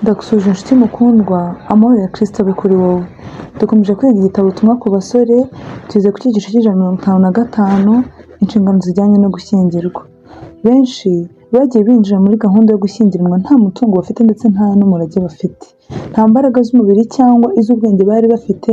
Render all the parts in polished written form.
Ndagusuhuje inshuti mukundwa, amahoro ya Kristo abe kuri wowe. Dukomeje kwiga igitabo ubutumwa ku basore, tugeze ku cyigisho cy'155, inshingano zijyanye no gushyingirwa. Benshi bagiye binjira muri gahunda yo gushyingiranwa nta mutungo bafite ndetse nta n'umurage bafite. Nta mbaraga z'umubiri cyangwa iz'ubwenge bari bafite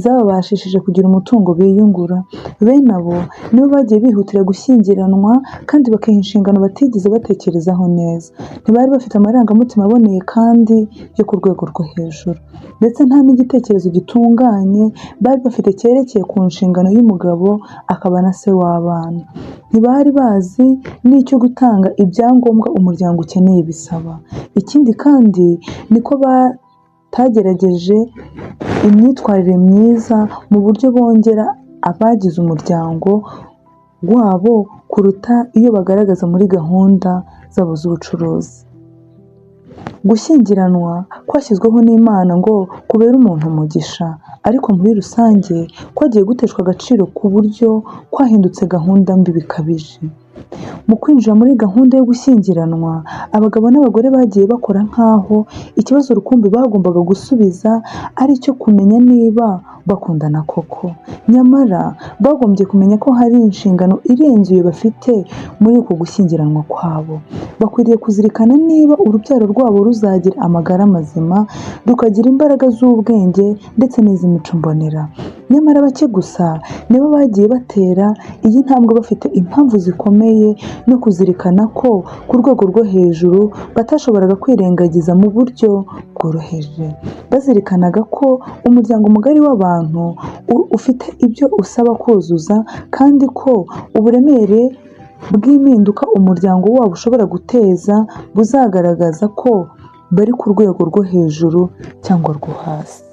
zababashishije kugira umutungo biyungura. Bene abo nibo bagiye bihutira gushyingiranwa kandi bakiha inshingano batigeze batekerezaho neza. Ntibari bafite amarangamutima aboneye kandi yo ku rwego rwo hejuru, ndetse nta n'igitekerezo gitunganye bari bafite cyerekeye ku nshingano y'umugabo akaba na se w'abana. Ntibari bazi n'icyo gutanga ibyangombwa umuryango ukeneye bisaba. Ikindi kandi niko batagerageje imyitwarire myiza mu buryo bongera abagize umuryango wabo kuruta iyo bagaragaza muri gahunda zabo z'ubucuruzi. Gushyingiranwa kwashyizweho n'Imana ngo kubere umuntu umugisha, ariko muri rusange kwagiye guteshwa agaciro ku buryo kwahindutse gahunda mbi bikabije. Mu kwinjira muri gahunda yo gushyingiranwa, abagabo n'abagore bagiye bakora nk'aho ikibazo rukumbi bagombaga gusubiza ari icyo kumenya niba bakundana koko. Nyamara bagombye kumenya ko hari inshingano irenze iyo bafite muri uko gushyingiranwa kwabo. Bakwiriye kuzirikana niba urubyaro rwabo ruzagira amagara mazima, rukagira imbaraga z'ubwenge ndetse n'iz'imico mbonera. Nyamara bake gusa nibo bagiye batera iyi ntambwe bafite impamvu zikomeye no kuzirikana ko ku rwego rwo hejuru batashoboraga kwirengagiza mu buryo bworoheje. Bazirikanaga ko umuryango mugari w'abantu ufite ibyo usaba kuzuza, kandi ko uburemere bw'impinduka umuryango wabo ushobora guteza buzagaragaza ko bari ku rwego rwo hejuru cyangwa rwo hasi.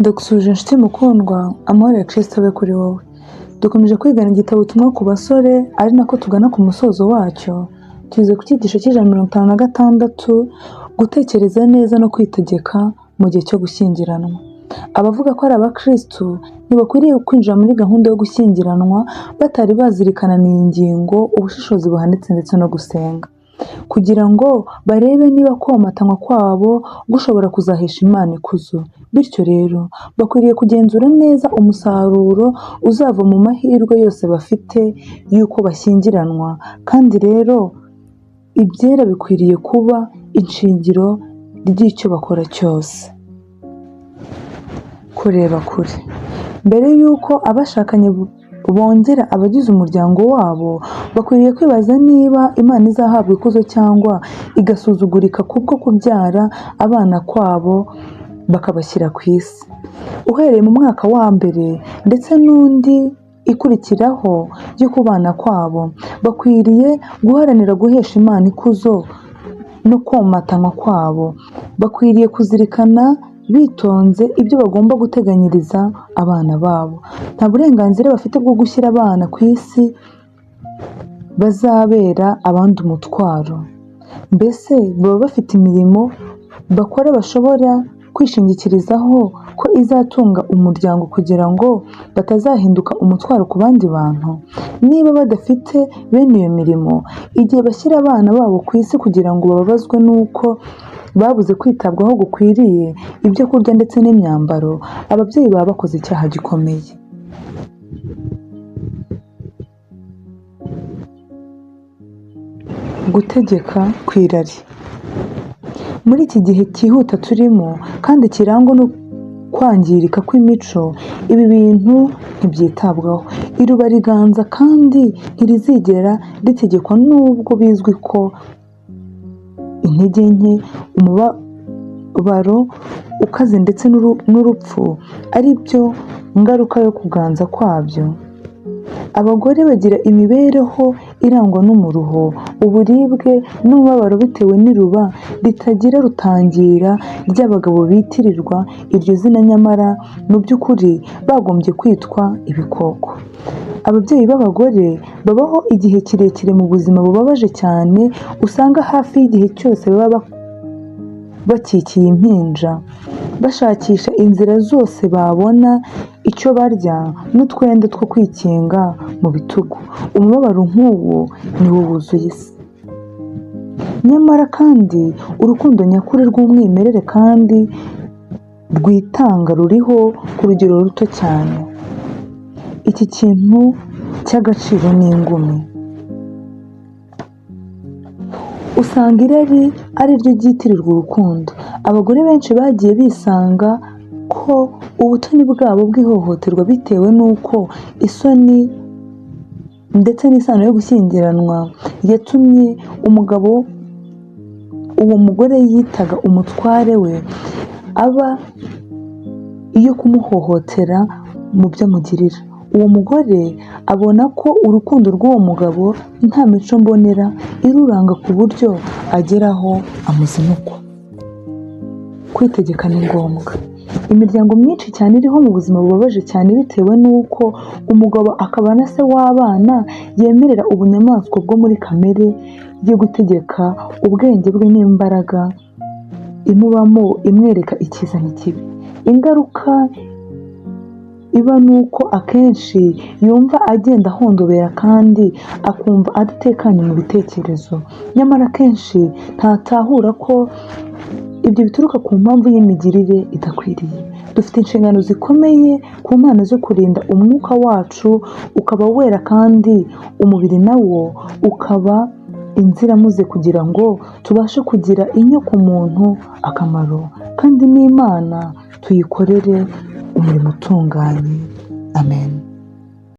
Ndagusuhuje inshuti mukundwa, amahoro ya Kristo abe kuri wowe. Dukomeje kwigana igitabo ubutumwa ku basore, ari nako tugana ku musozo wacyo. Tugeze ku cyigisho cy'156, gutekereza neza no kwitegeka mu gihe cyo gushyingiranwa. Abavuga ko ari abakristu ntibakwiriye kwinjira muri gahunda yo gushyingiranwa batari bazirikana iyi ngingo, ubushishozi buhanitse ndetse no gusenga, kugira ngo barebe niba komatanywa kwabo gushobora kuzahesha Imana ikuzo. Bityo rero bakwiriye kugenzura neza umusaruro uzava mu mahirwe yose bafite y'uko bashyingiranwa, kandi rero ibyera bikwiriye kuba ishingiro ry'icyo bakora cyose. Kureba kure. Mbere y'uko abashakanye bongera abagize umuryango wabo, bakwiriye kwibaza niba Imana izahabwa ikuzo cyangwa igasuzugurika kubwo kubyara abana kwabo bakabashyira ku isi. Uhereye mu mwaka wa mbere ndetse n'undi ikurikiraho yo kubana kwabo, bakwiriye guharanira guhesha Imana ikuzo no komatanywa kwabo. Bakwiriye kuzirikana bitonze ibyo bagomba guteganyiriza abana babo. Nta burenganzira bafite bwo gushyira abana ku isi bazabera abandi umutwaro. Mbese baba bafite imirimo bakora bashobora kwishingikirizaho ko izatunga umuryango kugira ngo batazahinduka umutwaro ku bandi bantu. Niba badafite bene iyo mirimo, igihe bashyira abana babo ku isi kugira ngo bababazwe n'uko babuze kwitabwaho gukwiriye ibyo kurya ndetse n'imyambaro, ababyeyi baba bakoze icyaha gikomeye. Gutegeka ku irari. Muri iki gihe cyihuta turimo kandi kirangwa no kwangirika kw'imico, ibi bintu ntibyitabwaho. Iruba riganza kandi ntirizigera ritegekwa, nubwo bizwi ko intege nke, umubabaro ukaze ndetse n'urupfu ari byo ngaruka yo kuganza kwabyo. Abagore bagira imibereho irangwa n'umuruho, uburibwe n'umubabaro bitewe n'iruba ritagira rutangira ry'abagabo bitirirwa iryo zina, nyamara mu by'ukuri bagombye kwitwa ibikoko. Ababyeyi b'abagore babaho igihe kirekire mu buzima bubabaje cyane, usanga hafi y'igihe cyose baba bakikiye impinja, bashakisha inzira zose babona icyo barya n'utwenda two kwikinga mu bitugu. Umubabaro nk'uwo ni wo wuzuye isi. Nyamara kandi urukundo nyakuri rw'umwimerere kandi rwitanga ruriho ku rugero ruto cyane. Iki kintu cy'agaciro ni ingumi. Usanga irari ari ryo ryitirirwa urukundo. Abagore benshi bagiye bisanga ko ubutoni bwabo bw'ihohoterwa bitewe n'uko isoni ndetse n'isano yo gushyingiranwa yatumye umugabo uwo mugore yitaga umutware we aba iyo kumuhohotera mu byo amugirira. Uwo mugore abona ko urukundo rw'uwo mugabo nta mico mbonera iruranga ku buryo ageraho amuzinukwa. Kwitegeka ni ngombwa. Imiryango myinshi cyane iriho mu buzima bubabaje cyane bitewe n'uko umugabo akaba na se w'abana yemerera ubunyamaswa bwo muri kamere yo gutegeka ubwenge bwe n'imbaraga imubamo imwereka icyiza n'ikibi. Ingaruka iba ni uko akenshi yumva agenda ahondobera kandi akumva adatekanye mu bitekerezo. Nyamara akenshi ntatahura ko ibyo bituruka ku mpamvu y'imigirire idakwiriye. Dufite inshingano zikomeye ku Mana zo kurinda umwuka wacu ukaba wera kandi umubiri nawo ukaba inziramuze kugira ngo tubashe kugira inyokomuntu akamaro kandi n'Imana tuyikorere umurimo utunganye. Amen.